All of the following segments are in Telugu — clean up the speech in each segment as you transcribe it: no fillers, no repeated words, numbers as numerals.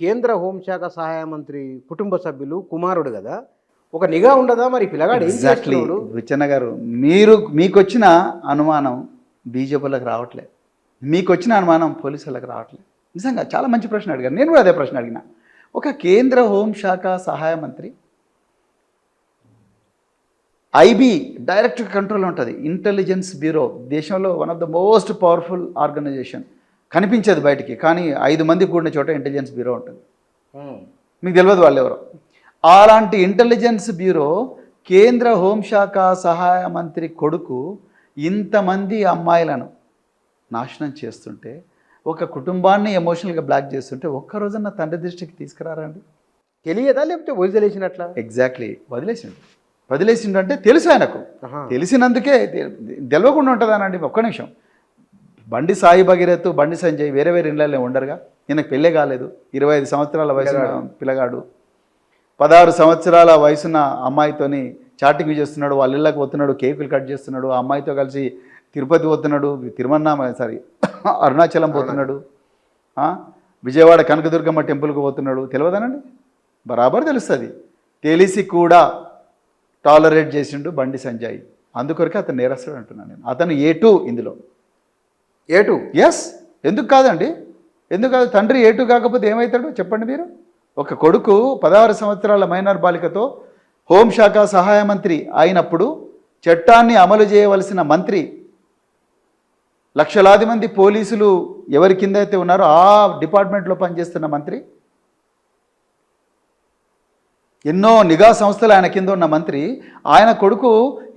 కేంద్ర హోంశాఖ సహాయ మంత్రి కుటుంబ సభ్యులు కుమారుడు కదా, ఒక నిఘా ఉండదా మరి పిల్లగాడు ఏం ఎగ్జాక్ట్లీ చేస్తున్నాడు? బుచ్చన్న గారు, మీకు వచ్చిన అనుమానం బీజేపీలకు రావట్లేదు, మీకు వచ్చిన అనుమానం పోలీసులకు రావట్లేదు. నిజంగా చాలా మంచి ప్రశ్న అడిగారు. నేను కూడా అదే ప్రశ్న అడిగిన. ఒక కేంద్ర హోంశాఖ సహాయ మంత్రి, ఐబీ డైరెక్ట్ కంట్రోల్ ఉంటుంది, ఇంటెలిజెన్స్ బ్యూరో, దేశంలో one of the most powerful organisation. కనిపించదు బయటికి, కానీ 5 మంది కూడిన చోట ఇంటెలిజెన్స్ బ్యూరో ఉంటుంది. మీకు తెలియదు వాళ్ళు ఎవరో. అలాంటి ఇంటెలిజెన్స్ బ్యూరో కేంద్ర హోంశాఖ సహాయ మంత్రి కొడుకు ఇంతమంది అమ్మాయిలను నాశనం చేస్తుంటే, ఒక కుటుంబాన్ని ఎమోషనల్గా బ్లాక్ చేస్తుంటే ఒక్కరోజన్న తండ్రి దృష్టికి తీసుకురారండి? తెలియదా లేకపోతే వదిలేసినట్లా? ఎగ్జాక్ట్లీ వదిలేసిండు అంటే తెలుసు ఆయనకు. తెలిసినందుకే తెలియకుండా ఉంటుందానండి. ఒక్క నిమిషం, బండి సాయి భగీరథ్, బండి సంజయ్ వేరే వేరే ఇళ్ళల్లో ఉండరుగా. ఈయనకు పెళ్ళే కాలేదు, 25 సంవత్సరాల వయసున్న పిల్లగాడు 16 సంవత్సరాల వయసున్న అమ్మాయితోని చాటింగ్ చేస్తున్నాడు, వాళ్ళ ఇళ్ళకి పోతున్నాడు, కేకులు కట్ చేస్తున్నాడు, ఆ అమ్మాయితో కలిసి తిరుపతి పోతున్నాడు, అరుణాచలం పోతున్నాడు, విజయవాడ కనకదుర్గమ్మ టెంపుల్కి పోతున్నాడు. తెలియదానండి? బరాబర్ తెలుస్తుంది. తెలిసి కూడా టాలరేట్ చేసిండు బండి సంజయ్. అందుకొరకే అతను నేరస్తుడు అంటున్నాను నేను. అతను A2 ఇందులో. A2? ఎస్. ఎందుకు కాదండి? ఎందుకు కాదు? తండ్రి A2 కాకపోతే ఏమవుతాడు చెప్పండి మీరు? ఒక కొడుకు 16 సంవత్సరాల మైనర్ బాలికతో హోంశాఖ సహాయ మంత్రి అయినప్పుడు, చట్టాన్ని అమలు చేయవలసిన మంత్రి, లక్షలాది మంది పోలీసులు ఎవరి కింద అయితే ఉన్నారో ఆ డిపార్ట్మెంట్లో పనిచేస్తున్న మంత్రి, ఎన్నో నిఘా సంస్థలు ఆయన కింద ఉన్న మంత్రి, ఆయన కొడుకు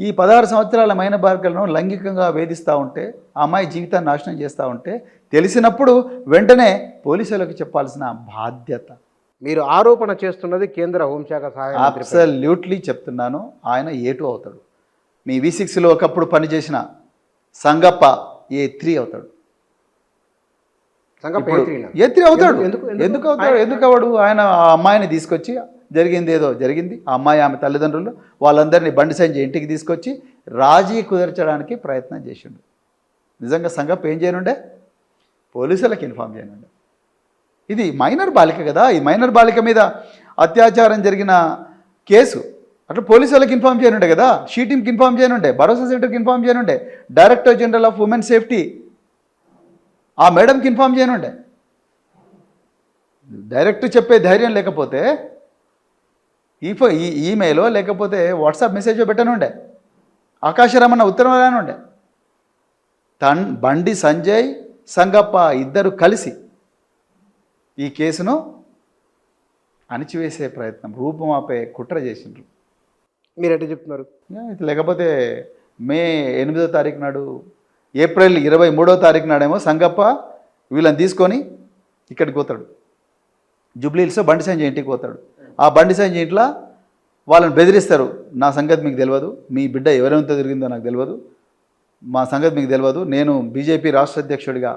ఈ 16 సంవత్సరాల మైన బాలికలను లైంగికంగా వేధిస్తూ ఉంటే, ఆ అమ్మాయి జీవితాన్ని నాశనం చేస్తూ ఉంటే తెలిసినప్పుడు వెంటనే పోలీసులకు చెప్పాల్సిన బాధ్యత. మీరు ఆరోపణ చేస్తున్నది కేంద్ర హోంశాఖ సహాయ మంత్రి? అబ్సల్యూట్లీ చెప్తున్నాను. ఆయన A2 అవుతాడు. మీ V6లో ఒకప్పుడు పనిచేసిన సంగప్ప A3 అవుతాడు. A3 అవుతాడు. ఎందుకు అవుతాడు? ఎందుకు అవడు? ఆయన ఆ అమ్మాయిని తీసుకొచ్చి, జరిగింది ఏదో జరిగింది, ఆ అమ్మాయి ఆమె తల్లిదండ్రులు వాళ్ళందరినీ బండి సంజయ్ ఇంటికి తీసుకొచ్చి రాజీ కుదర్చడానికి ప్రయత్నం చేసిండు. నిజంగా సంగప్ప ఏం చేయనుండే? పోలీసులకు ఇన్ఫామ్ చేయనుండే. ఇది మైనర్ బాలిక కదా, ఈ మైనర్ బాలిక మీద అత్యాచారం జరిగిన కేసు. అట్లా పోలీసులకు ఇన్ఫామ్ చేయనుండే కదా, షీ టీమ్కి ఇన్ఫామ్ చేయనుండే, భరోసా సెంటర్కి ఇన్ఫామ్ చేయనుండే, director general of women safety ఆ మేడంకి ఇన్ఫామ్ చేయనుండే. డైరెక్ట్ చెప్పే ధైర్యం లేకపోతే ఈమెయిలో లేకపోతే వాట్సాప్ మెసేజో పెట్టనుండే, ఆకాశరామన్న ఉత్తరం రానుండే. బండి సంజయ్, సంగప్ప ఇద్దరు కలిసి ఈ కేసును అణిచివేసే ప్రయత్నం, రూపుమాపే కుట్ర చేసిండ్రు. మీరు ఎట్లా చెప్తున్నారు? లేకపోతే మే 8వ తారీఖు నాడు, ఏప్రిల్ 23వ తారీఖు నాడేమో సంగప్ప వీళ్ళని తీసుకొని ఇక్కడికి పోతాడు, జూబ్లీహిల్స్లో బండి సంజయ్ ఇంటికి పోతాడు. ఆ బండి సంజయ్ ఇంట్లో వాళ్ళని బెదిరిస్తారు. నా సంగతి మీకు తెలియదు, మీ బిడ్డ ఎవరెంతో తిరిగిందో నాకు తెలియదు, మా సంగతి మీకు తెలియదు, నేను బీజేపీ రాష్ట్ర అధ్యక్షుడిగా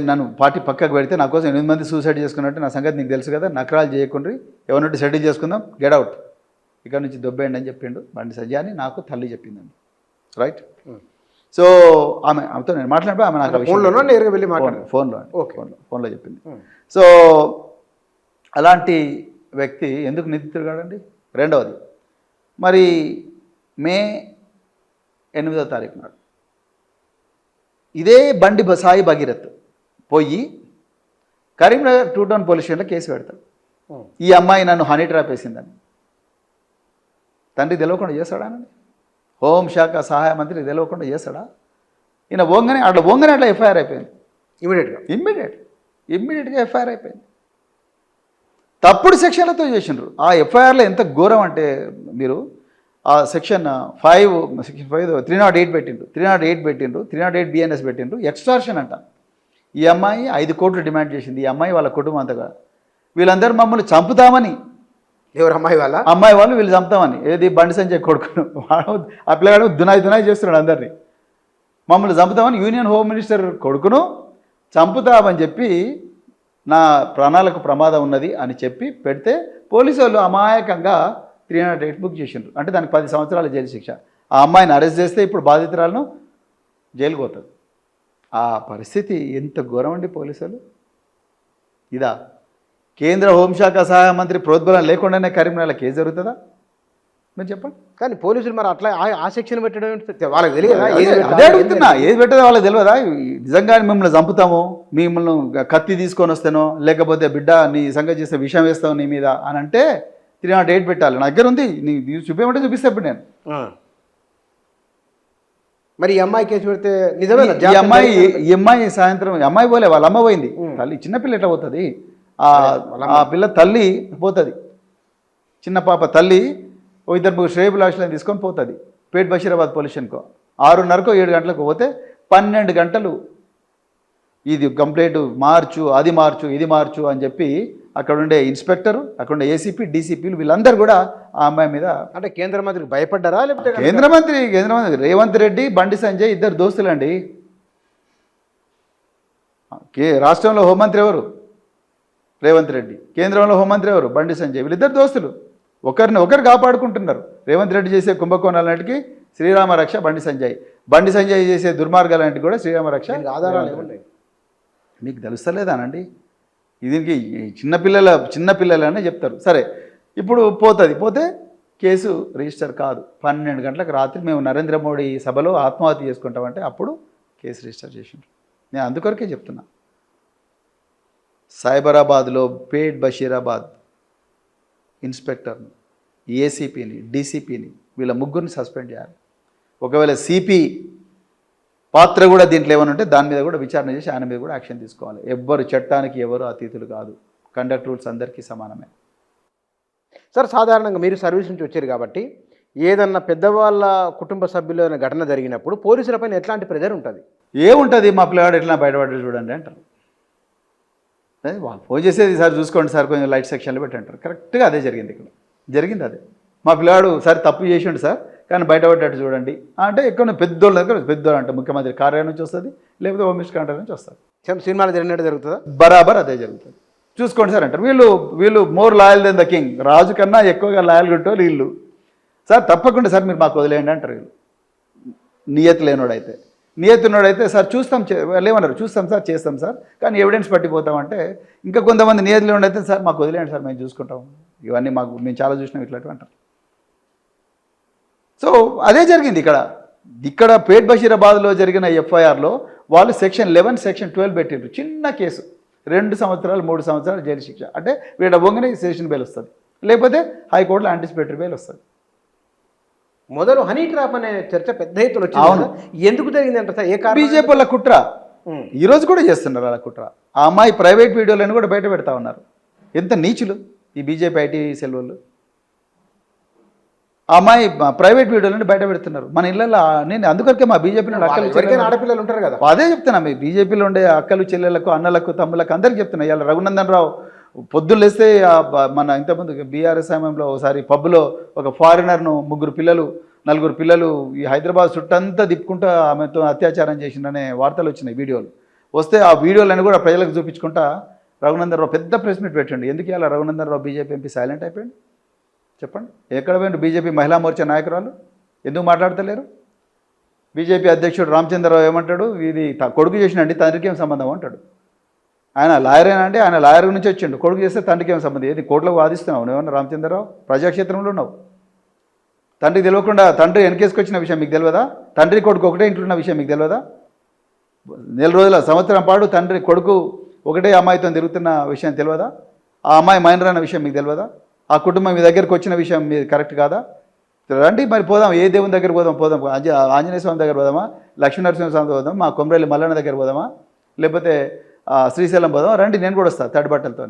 నన్ను పార్టీ పక్కకు పెడితే నా కోసం 8 మంది సూసైడ్ చేసుకున్నట్టు నా సంగతి నీకు తెలుసు కదా, నకరాలు చేయకుండా ఎవరినట్టు సెటిల్ చేసుకుందాం, గెట్ అవుట్, ఇక్కడ నుంచి దొబ్బేయండి అని చెప్పిండు బండి సంజయ్ అని నాకు తల్లి చెప్పిందండి. రైట్. సో ఆమెతో నేను మాట్లాడినప్పుడు ఆమె నాకు ఫోన్లో చెప్పింది. సో అలాంటి వ్యక్తి ఎందుకు నిందితుడు కాడండి? రెండవది, మరి మే 8వ తారీఖు నాడు ఇదే బండి సాయి భగీరథ్ పోయి కరీంనగర్ 2 టౌన్ పోలీస్ స్టేషన్లో కేసు పెడతాడు. ఈ అమ్మాయి నన్ను హనీ ట్రాప్ వేసిందని. తండ్రి తెలియకుండా చేస్తాడానండి? హోంశాఖ సహాయ మంత్రి తెలియకుండా చేస్తాడా? ఈయన ఓంగనే అట్లా ఎఫ్ఐఆర్ అయిపోయింది. ఇమ్మీడియట్గా ఎఫ్ఐఆర్ అయిపోయింది. తప్పుడు సెక్షన్లతో చేసిండ్రు. ఆ ఎఫ్ఐఆర్లో ఎంత ఘోరం అంటే, మీరు ఆ సెక్షన్ 5 308 పెట్టిండ్రు, 308 BNS పెట్టిండ్రు. ఎక్స్టార్షన్ అంట. ఈ అమ్మాయి 5 కోట్లు డిమాండ్ చేసింది. ఈ అమ్మాయి వాళ్ళ కుటుంబం అంతగా, వీళ్ళందరూ మమ్మల్ని చంపుతామని, ఎవరు అమ్మాయి వాళ్ళు వీళ్ళు చంపుతామని, ఏది బండి సంజయ్ కొడుకును, ఆ పిల్లగాడు దునాయి చేస్తున్నాడు అందరినీ, మమ్మల్ని చంపుతామని యూనియన్ హోమ్ మినిస్టర్ కొడుకును చంపుతామని చెప్పి, నా ప్రాణాలకు ప్రమాదం ఉన్నది అని చెప్పి పెడితే పోలీసు వాళ్ళు అమాయకంగా 308 బుక్ చేసిండ్రు. అంటే దానికి 10 సంవత్సరాల జైలు శిక్ష. ఆ అమ్మాయిని అరెస్ట్ చేస్తే ఇప్పుడు బాధితురాలను జైలుకు పోతుంది. ఆ పరిస్థితి ఎంత ఘోరం అండి పోలీసులు. ఇదా? కేంద్ర హోంశాఖ సహాయ మంత్రి ప్రోద్బలం లేకుండానే కరీంనగర్లో కేసు జరుగుతుందా? మీరు చెప్పండి. కానీ పోలీసులు మరి అట్లా ఆ సెక్షన్ పెట్టడం వాళ్ళకి తెలియదా? అదే అడుగుతున్నా, ఏది పెట్టదో వాళ్ళకి తెలియదా? నిజంగా మిమ్మల్ని చంపుతాము, మిమ్మల్ని కత్తి తీసుకొని వస్తానో, లేకపోతే బిడ్డ నీ సంగతి చేస్తే విషయం వేస్తావు నీ మీద అని అంటే 308 పెట్టాలి. నా దగ్గర ఉంది, నీ చూపించమంటే చూపిస్తే ఇప్పుడు నేను. మరి ఈ అమ్మాయి కేసు పెడితే నిజమే? ఈ అమ్మాయి సాయంత్రం అమ్మాయి పోలే, వాళ్ళ అమ్మ పోయింది. తల్లి చిన్నపిల్ల ఎట్లా పోతుంది? ఆ పిల్ల తల్లి పోతుంది, చిన్న పాప తల్లి ఓ 2 శ్రేయభిలాషులను తీసుకొని పోతుంది పేట్ బషీరాబాద్ పోలీస్ స్టేషన్కో. 6:30కో 7 గంటలకు పోతే 12 గంటలు ఇది కంప్లైంట్ మార్చు, అది మార్చు, ఇది మార్చు అని చెప్పి అక్కడ ఉండే ఇన్స్పెక్టరు, అక్కడ ఉండే ఏసీపీ, డీసీపీలు వీళ్ళందరూ కూడా ఆ అమ్మాయి మీద. అంటే కేంద్ర మంత్రికి భయపడ్డారా? లేకపోతే కేంద్ర మంత్రి రేవంత్ రెడ్డి, బండి సంజయ్ ఇద్దరు దోస్తులండి. రాష్ట్రంలో హోంమంత్రి ఎవరు? రేవంత్ రెడ్డి. కేంద్రంలో హోంమంత్రి ఎవరు? బండి సంజయ్. వీళ్ళిద్దరు దోస్తులు, ఒకరు కాపాడుకుంటున్నారు. రేవంత్ రెడ్డి చేసే కుంభకోణాలన్నిటికీ శ్రీరామ రక్ష బండి సంజయ్, బండి సంజయ్ చేసే దుర్మార్గాలన్నిటికీ కూడా శ్రీరామ రక్ష. ఆధారాలు ఏమున్నాయి మీకు తెలుస్తలేదానండి? దీనికి చిన్నపిల్లలనే చెప్తారు. సరే, ఇప్పుడు పోతే కేసు రిజిస్టర్ కాదు. 12 గంటలకు రాత్రి మేము నరేంద్ర మోడీ సభలో ఆత్మహత్య చేసుకుంటామంటే అప్పుడు కేసు రిజిస్టర్ చేసిండ్రు. నేను అందుకొరకే చెప్తున్నా, సైబరాబాద్లో పేట్ బషీరాబాద్ ఇన్స్పెక్టర్ని, ఏసీపీని, డీసీపీని వీళ్ళ ముగ్గురిని సస్పెండ్ చేయాలి. ఒకవేళ సిపి పాత్ర కూడా దీంట్లో ఏమైనా ఉంటే దాని మీద కూడా విచారణ చేసి ఆయన మీద కూడా యాక్షన్ తీసుకోవాలి. ఎవ్వరు చట్టానికి ఎవరు అతీతులు కాదు. కండక్ట్ రూల్స్ అందరికీ సమానమే. సార్, సాధారణంగా మీరు సర్వీస్ నుంచి వచ్చారు కాబట్టి ఏదన్నా పెద్దవాళ్ళ కుటుంబ సభ్యుల ఘటన జరిగినప్పుడు పోలీసులపైన ఎట్లాంటి ప్రెజర్ ఉంటుంది? ఏముంటుంది? మా పిల్లవాడు ఎట్లా బయటపడ్డాడు చూడండి అంటారు. వాళ్ళు ఫోన్ చేసేది సార్ చూసుకోండి సార్, కొంచెం లైట్ సెక్షన్లో పెట్టి అంటారు. కరెక్ట్గా అదే జరిగింది ఇక్కడ. జరిగింది అదే. మా పిల్లవాడు సార్ తప్పు చేసిండు సార్, కానీ బయటపడ్డట్టు చూడండి అంటే ఎక్కడ పెద్దోళ్ళ దగ్గర, పెద్దోళ్ళు అంటే ముఖ్యమంత్రి కార్యాలయం నుంచి వస్తుంది, లేకపోతే హోమ్ మినిస్టర్ కార్యాలయం నుంచి వస్తుంది. సినిమాలో జరిగినట్టు జరుగుతుందా? బరాబర్ అదే జరుగుతుంది. చూసుకోండి సార్ అంటారు. వీళ్ళు more loyal then the king. రాజు కన్నా ఎక్కువగా లాయల్ గుంటోళ్ళు వీళ్ళు. సార్ తప్పకుండా సార్ మీరు మాకు వదిలేయండి అంటారు వీళ్ళు. నియత్ లేనోడైతే, నియత్ ఉన్నోడైతే సార్ చూస్తాం, ఏమన్నారు, చూస్తాం సార్, చేస్తాం సార్, కానీ ఎవిడెన్స్ పట్టిపోతామంటే. ఇంకా కొంతమంది నియత్ లేనోడైతే సార్ మాకు వదిలేయండి సార్, మేము చూసుకుంటాం, ఇవన్నీ మేము చాలా చూసినాం ఇట్లాంటివి అంటారు. సో అదే జరిగింది ఇక్కడ పేట్ బషీరాబాద్లో జరిగిన ఎఫ్ఐఆర్లో వాళ్ళు సెక్షన్ 11, సెక్షన్ 12 పెట్టిండ్రు. చిన్న కేసు, 2 సంవత్సరాలు 3 సంవత్సరాలు జైలు శిక్ష. అంటే వీళ్ళ బొంగనే సెషన్ బెయిల్ వస్తుంది, లేకపోతే హైకోర్టులో యాంటిసిపేటరీ బెయిల్ వస్తుంది. మొదలు హనీ ట్రాప్ అనే చర్చ పెద్ద ఎత్తున వచ్చింది. ఎందుకు జరిగిందంట సార్? ఏ కారణం? బీజేపీ వాళ్ళ కుట్ర. ఈరోజు కూడా చేస్తున్నారు అలా కుట్ర. ఆ అమ్మాయి ప్రైవేట్ వీడియోలను కూడా బయట పెడతా ఉన్నారు. ఎంత నీచులు ఈ బీజేపీ ఐటీ సెల్ వాళ్ళు. ఆ అమ్మాయి ప్రైవేట్ వీడియోలను బయట పెడుతున్నారు మన ఇళ్ళల్లో. నేను అందుకొరకే మా బీజేపీలో ఆడపిల్లలు ఉంటారు కదా, అదే చెప్తున్నా. మీ బీజేపీలో ఉండే అక్కలు, చెల్లెలకు, అన్నలకు, తమ్ములకు అందరికీ చెప్తున్నా. ఇవాళ రఘునందన్ రావు పొద్దున్న లేస్తే మన ఇంతకుముందు బీఆర్ఎస్ సమయంలో ఒకసారి పబ్లో ఒక ఫారినర్ను 3 పిల్లలు 4 పిల్లలు ఈ హైదరాబాద్ చుట్టంతా తిప్పుకుంటూ ఆమెతో అత్యాచారం చేసిందనే వార్తలు వచ్చినాయి, వీడియోలు వస్తే. ఆ వీడియోలను కూడా ప్రజలకు చూపించుకుంటా రఘునందన్ రావు పెద్ద ప్రెస్ మీట్ పెట్టండి. ఎందుకు ఇలా Raghunandan Rao BJP MP silent అయిపోయింది చెప్పండి? ఎక్కడ పోయిండు బీజేపీ మహిళా మోర్చా నాయకురాలు? ఎందుకు మాట్లాడతలేరు? బీజేపీ అధ్యక్షుడు రామచంద్రరావు ఏమంటాడు, ఇది కొడుకు చేసినండి, తండ్రికి ఏం సంబంధం అంటాడు. ఆయన లాయరేనా అంటే ఆయన లాయర్ నుంచి వచ్చిండు, కొడుకు చేస్తే తండ్రికి ఏం సంబంధం? ఏది కోర్టులో వాదిస్తున్నావు నువ్వేమన్నా రామచంద్రరావు? ప్రజాక్షేత్రంలో ఉన్నావు. తండ్రికి తెలియకుండా తండ్రి వెనకేసుకొచ్చిన విషయం మీకు తెలియదా? తండ్రి కొడుకు ఒకటే ఇంట్లో ఉన్న విషయం మీకు తెలియదా? 4 రోజుల సంవత్సరం పాటు తండ్రి కొడుకు ఒకటే అమ్మాయితో తిరుగుతున్న విషయం తెలియదా? ఆ అమ్మాయి మైనర్ అన్న విషయం మీకు తెలియదా? ఆ కుటుంబం మీ దగ్గరికి వచ్చిన విషయం మీరు కరెక్ట్ కాదా? రండి మరి పోదాం, ఏ దేవుని దగ్గర పోదాం, ఆంజనేయ స్వామి దగ్గర పోదామా, లక్ష్మీనరసింహ స్వామి పోదాం, మా కొమరేలి మల్లన్న దగ్గర పోదామా, లేకపోతే శ్రీశైలం పోదాం, రండి నేను కూడా వస్తాను తడి బట్టలతో.